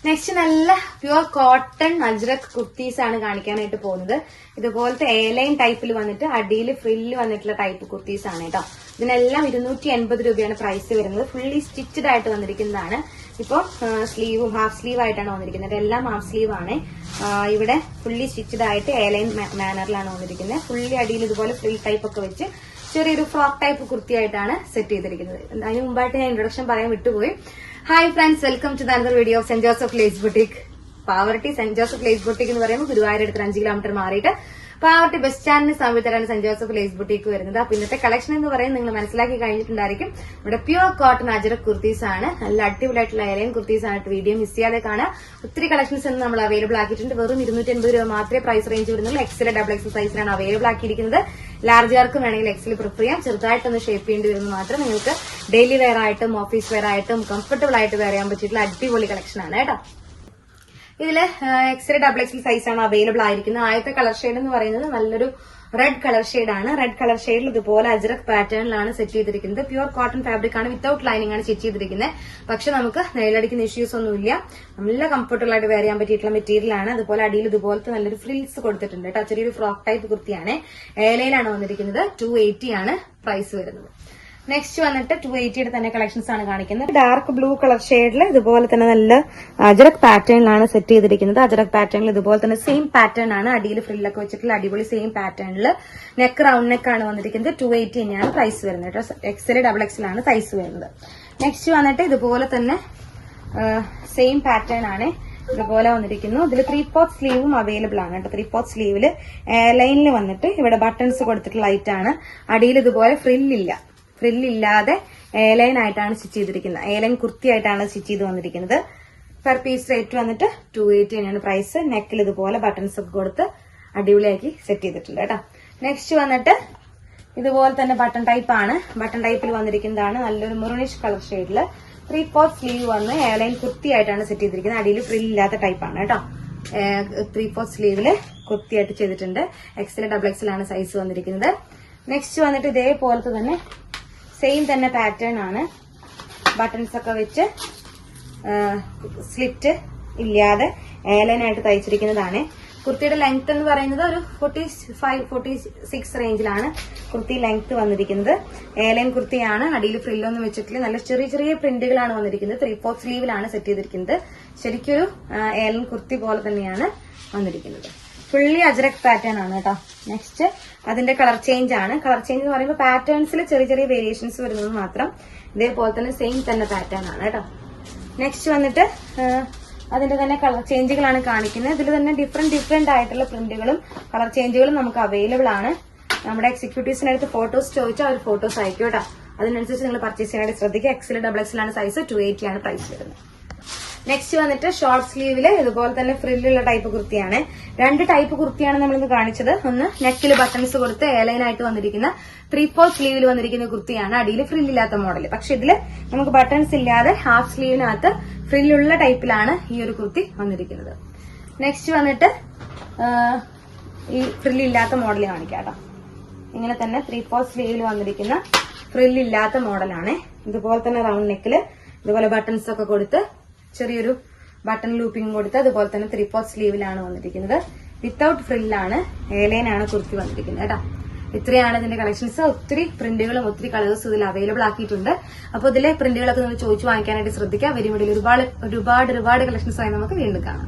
Next നല്ല pure cotton ajrak kurtis ആണ് കാണിക്കാനായിട്ട് പോകുന്നത്. ഇതുപോലത്തെ എയർലൈൻ ടൈപ്പിൽ വന്നിട്ട് അടിയിൽ ഫ്രില്ല് വന്നിട്ടുള്ള ടൈപ്പ് കുർത്തീസ് ആണ് കേട്ടോ. ഇതിനെല്ലാം 280 രൂപയാണ് പ്രൈസ് വരുന്നത്. ഫുള്ളി സ്റ്റിച്ചഡ് ആയിട്ട് വന്നിരിക്കുന്നതാണ്. ഇപ്പൊ സ്ലീവും ഹാഫ് സ്ലീവ് ആയിട്ടാണ് വന്നിരിക്കുന്നത്. എല്ലാം ഹാഫ് സ്ലീവ് ആണ്. ഇവിടെ ഫുള്ളി സ്റ്റിച്ചഡ് ആയിട്ട് എയർലൈൻ മാനറിലാണ് വന്നിരിക്കുന്നത്. ഫുള്ളി അടിയിൽ ഇതുപോലെ ഫ്രിൽ ടൈപ്പ് ഒക്കെ വെച്ച് ചെറിയൊരു ഫ്രോക്ക് ടൈപ്പ് കുർത്തിയായിട്ടാണ് സെറ്റ് ചെയ്തിരിക്കുന്നത്. അതിന് മുമ്പായിട്ട് ഞാൻ ഇൻട്രൊഡക്ഷൻ പറയാൻ വിട്ടുപോയി. Hi friends, welcome to the video of Saint Joseph lace boutique. പാവർട്ടി സെന്റ് ജോസഫ് ലേസ് ബുട്ടീക് എന്ന് പറയുമ്പോൾ ഗുരുവായൂർ അടുത്ത് 5 കിലോമീറ്റർ മാറിയിട്ട് പാവർട്ടി ബസ് സ്റ്റാൻഡിന് സമീപത്താണ് സെന്റ് ജോസഫ് ലേസ് ബുട്ടീക് വരുന്നത്. അപ്പൊ ഇന്നത്തെ കളക്ഷൻ എന്ന് പറയുന്നത് നിങ്ങൾ മനസ്സിലാക്കി കഴിഞ്ഞിട്ടുണ്ടായിരിക്കും. ഇവിടെ പ്യുവർ കോട്ടൺ അജ്രക് കുർത്തീസ് ആണ്. നല്ല അടിപൊളിയായിട്ടുള്ള എയർലൈൻ കുർത്തീസ് ആണ്. വീഡിയോ മിസ് ചെയ്യാതെ കാണാം. ഒത്തിരി കളക്ഷൻസ് എന്ന് നമ്മൾ അവൈലബിൾ ആക്കിയിട്ടുണ്ട്. വെറും 280 രൂപ മാത്രമേ പ്രൈസ് റേഞ്ച് വരുന്നുള്ളൂ. എക്സൽ, ഡബിൾ എക്സൽ സൈസിലാണ് അവൈലബിൾ ആക്കിയിരിക്കുന്നത്. ലാർജുകാർക്കും വേണമെങ്കിൽ എക്സൽ പ്രിഫർ ചെയ്യാം. ചെറുതായിട്ടൊന്ന് ഷേപ്പ് ചെയ്യേണ്ടി വരുന്നത് മാത്രം. നിങ്ങൾക്ക് ഡെയിലി വെയർ ആയിട്ടും ഓഫീസ് വെയർ ആയിട്ടും കംഫർട്ടബിൾ ആയിട്ട് വെയർ ചെയ്യാൻ പറ്റിയിട്ടുള്ള അടിപൊളി കളക്ഷൻ ആണ് കേട്ടോ. ഇതില് എക്സൽ, ഡബിൾ എക്സൽ സൈസാണ് അവൈലബിൾ ആയിരിക്കുന്നത്. ആദ്യത്തെ കളർ ഷെയ്ഡ് എന്ന് പറയുന്നത് നല്ലൊരു റെഡ് കളർ ഷെയ്ഡാണ്. റെഡ് കളർ ഷെയ്ഡിൽ ഇതുപോലെ അജ്രക് പാറ്റേണിലാണ് സെറ്റ് ചെയ്തിരിക്കുന്നത്. പ്യുവർ കോട്ടൺ ഫാബ്രിക് ആണ്. വിത്തൌട്ട് ലൈനിങ് ആണ് സ്റ്റിച്ച് ചെയ്തിരിക്കുന്നത്. പക്ഷെ നമുക്ക് നെയിലടിക്കുന്ന ഇഷ്യൂസ് ഒന്നുമില്ല. നല്ല കംഫർട്ടബിൾ ആയിട്ട് വെയർ ചെയ്യാൻ പറ്റിയിട്ടുള്ള മെറ്റീരിയൽ ആണ്. അതുപോലെ അടിയിൽ ഇതുപോലത്തെ നല്ലൊരു ഫ്രിൽസ് കൊടുത്തിട്ടുണ്ട് കേട്ടോ. ചെറിയൊരു ഫ്രോക്ക് ടൈപ്പ് കുർത്തിയാണ്. എയർലൈനാണ് വന്നിരിക്കുന്നത്. 280 ആണ് പ്രൈസ് വരുന്നത്. നെക്സ്റ്റ് വന്നിട്ട് 280യുടെ തന്നെ കളക്ഷൻസ് ആണ് കാണിക്കുന്നത്. ഡാർക്ക് ബ്ലൂ കളർ ഷെയ്ഡിൽ ഇതുപോലെ തന്നെ നല്ല അജ്രക് പാറ്റേണിലാണ് സെറ്റ് ചെയ്തിരിക്കുന്നത്. അജ്രക് പാറ്റേണിൽ ഇതുപോലെ തന്നെ സെയിം പാറ്റേൺ ആണ്. അടിയിൽ ഫ്രില്ലൊക്കെ വെച്ചിട്ടുള്ള അടിപൊളി സെയിം പാറ്റേണിൽ നെക്ക് റൗണ്ട് നെക്ക് ആണ് വന്നിരിക്കുന്നത്. 280 തന്നെയാണ് പ്രൈസ് വരുന്നത് കേട്ടോ. എക്സൽ, ഡബിൾ എക്സൽ ആണ് സൈസ് വരുന്നത്. നെക്സ്റ്റ് വന്നിട്ട് ഇതുപോലെ തന്നെ സെയിം പാറ്റേൺ ആണ്. ഇതുപോലെ വന്നിരിക്കുന്നു. ഇതിൽ 3/4 സ്ലീവും അവൈലബിൾ ആണ് കേട്ടോ. 3/4 സ്ലീവില് എയർലൈനിൽ വന്നിട്ട് ഇവിടെ ബട്ടൺസ് കൊടുത്തിട്ടുള്ള ലൈറ്റ് ആണ്. അടിയിൽ ഇതുപോലെ ഫ്രില്ലില്ലാതെ എയർലൈൻ ആയിട്ടാണ് സ്റ്റിച്ച് ചെയ്തിരിക്കുന്നത്. എയർലൈൻ കുർത്തിയായിട്ടാണ് സ്റ്റിച്ച് ചെയ്ത് വന്നിരിക്കുന്നത്. പെർ പീസ് റേറ്റ് വന്നിട്ട് 280 തന്നെയാണ് പ്രൈസ്. നെക്കിൽ ഇതുപോലെ ബട്ടൺസ് ഒക്കെ കൊടുത്ത് അടിപൊളിയാക്കി സെറ്റ് ചെയ്തിട്ടുണ്ട് കേട്ടോ. നെക്സ്റ്റ് വന്നിട്ട് ഇതുപോലെ തന്നെ ബട്ടൺ ടൈപ്പ് ആണ്. ബട്ടൺ ടൈപ്പിൽ വന്നിരിക്കുന്നതാണ് നല്ലൊരു മെറൂണിഷ് കളർ ഷെയ്ഡില് 3/4 സ്ലീവ് വന്ന് എയർലൈൻ കുർത്തിയായിട്ടാണ് സെറ്റ് ചെയ്തിരിക്കുന്നത്. അടിയിൽ ഫ്രില്ലില്ലാത്ത ടൈപ്പാണ് കേട്ടോ. 3/4 സ്ലീവില് കുർത്തിയായിട്ട് ചെയ്തിട്ടുണ്ട്. എക്സൽ, ഡബിൾ എക്സൽ ആണ് സൈസ് വന്നിരിക്കുന്നത്. നെക്സ്റ്റ് വന്നിട്ട് ഇതേപോലത്തെ തന്നെ സെയിം തന്നെ പാറ്റേൺ ആണ്. ബട്ടൺസ് ഒക്കെ വെച്ച് സ്ലിറ്റ് ഇല്ലാതെ എയർലൈൻ ആയിട്ട് തയ്ച്ചിരിക്കുന്നതാണ്. കുർത്തിയുടെ ലെങ്ത് എന്ന് പറയുന്നത് ഒരു 45-46 റേഞ്ചിലാണ് കുർത്തി ലെങ്ത് വന്നിരിക്കുന്നത്. എയർലൈൻ കുർത്തിയാണ്. അടിയിൽ ഫ്രില്ലൊന്നും വെച്ചിട്ടില്ല. നല്ല ചെറിയ ചെറിയ പ്രിന്റുകളാണ് വന്നിരിക്കുന്നത്. 3/4 സ്ലീവിലാണ് സെറ്റ് ചെയ്തിരിക്കുന്നത്. ശരിക്കൊരു എയർലൈൻ കുർത്തി പോലെ തന്നെയാണ് വന്നിരിക്കുന്നത്. ഫുള്ളി അജ്രക് പാറ്റേൺ ആണ് കേട്ടോ. നെക്സ്റ്റ് അതിന്റെ കളർ ചേഞ്ച് ആണ്. കളർ ചേഞ്ച് എന്ന് പറയുമ്പോൾ പാറ്റേൺസിൽ ചെറിയ ചെറിയ വേരിയേഷൻസ് വരുന്നത് മാത്രം. ഇതേപോലെ തന്നെ സെയിം തന്നെ പാറ്റേൺ ആണ് കേട്ടോ. നെക്സ്റ്റ് വന്നിട്ട് അതിന്റെ തന്നെ കളർ ചേഞ്ചുകളാണ് കാണിക്കുന്നത്. ഇതിൽ തന്നെ ഡിഫറെന്റ് ആയിട്ടുള്ള പ്രിന്റുകളും കളർ ചേഞ്ചുകളും നമുക്ക് അവൈലബിൾ ആണ്. നമ്മുടെ എക്സിക്യൂട്ടീവ്സിനടുത്ത് ഫോട്ടോസ് ചോദിച്ചാൽ അവർ ഫോട്ടോസ് അയക്കും കേട്ടോ. അതിനനുസരിച്ച് നിങ്ങൾ പർച്ചേസ് ചെയ്യാനായിട്ട് ശ്രദ്ധിക്കുക. എക്സൽ, ഡബിൾ എക്സൽ ആണ് സൈസ്. 280 ആണ് പ്രൈസ് വരുന്നത്. നെക്സ്റ്റ് വന്നിട്ട് ഷോർട്ട് സ്ലീവില് ഇതുപോലെ തന്നെ ഫ്രില്ലുള്ള ടൈപ്പ് കുർത്തിയാണ്. 2 ടൈപ്പ് കുർത്തിയാണ് നമ്മളിന്ന് കാണിച്ചത്. ഒന്ന് നെക്കിൽ ബട്ടൺസ് കൊടുത്ത് എയർലൈൻ ആയിട്ട് വന്നിരിക്കുന്ന 3/4 സ്ലീവിൽ വന്നിരിക്കുന്ന കുർത്തിയാണ്. അടിയിൽ ഫ്രില്ലില്ലാത്ത മോഡൽ. പക്ഷെ ഇതില് നമുക്ക് ബട്ടൺസ് ഇല്ലാതെ ഹാഫ് സ്ലീവിനകത്ത് ഫ്രില്ലുള്ള ടൈപ്പിലാണ് ഈ ഒരു കുർത്തി വന്നിരിക്കുന്നത്. നെക്സ്റ്റ് വന്നിട്ട് ഈ ഫ്രില്ലില്ലാത്ത മോഡൽ കാണിക്കാം കേട്ടോ. ഇങ്ങനെ തന്നെ 3/4 സ്ലീവിൽ വന്നിരിക്കുന്ന ഫ്രില്ലില്ലാത്ത മോഡലാണ്. ഇതുപോലെ തന്നെ റൗണ്ട് നെക്കില് ഇതുപോലെ ബട്ടൺസ് ഒക്കെ കൊടുത്ത് ചെറിയൊരു ബട്ടൺ ലൂപ്പിംഗ് കൊടുത്ത് അതുപോലെ തന്നെ 3/4 സ്ലീവിലാണ് വന്നിരിക്കുന്നത്. വിത്തൌട്ട് ഫ്രില്ലാണ്. എയർലൈൻ ആണ് കുർത്തി വന്നിരിക്കുന്നത് കേട്ടോ. ഇത്രയാണ് ഇതിന്റെ കളക്ഷൻസ്. ഒത്തിരി പ്രിന്റുകളും ഒത്തിരി കളേഴ്സും ഇതിൽ അവൈലബിൾ ആക്കിയിട്ടുണ്ട്. അപ്പോൾ ഇതിലെ പ്രിന്റുകളൊക്കെ നിങ്ങൾ ചോദിച്ചു വാങ്ങിക്കാനായിട്ട് ശ്രദ്ധിക്കുക. വരും വീഡിയോയിൽ ഒരുപാട് കളക്ഷൻസ് ആയി നമുക്ക് വീണ്ടും കാണാം.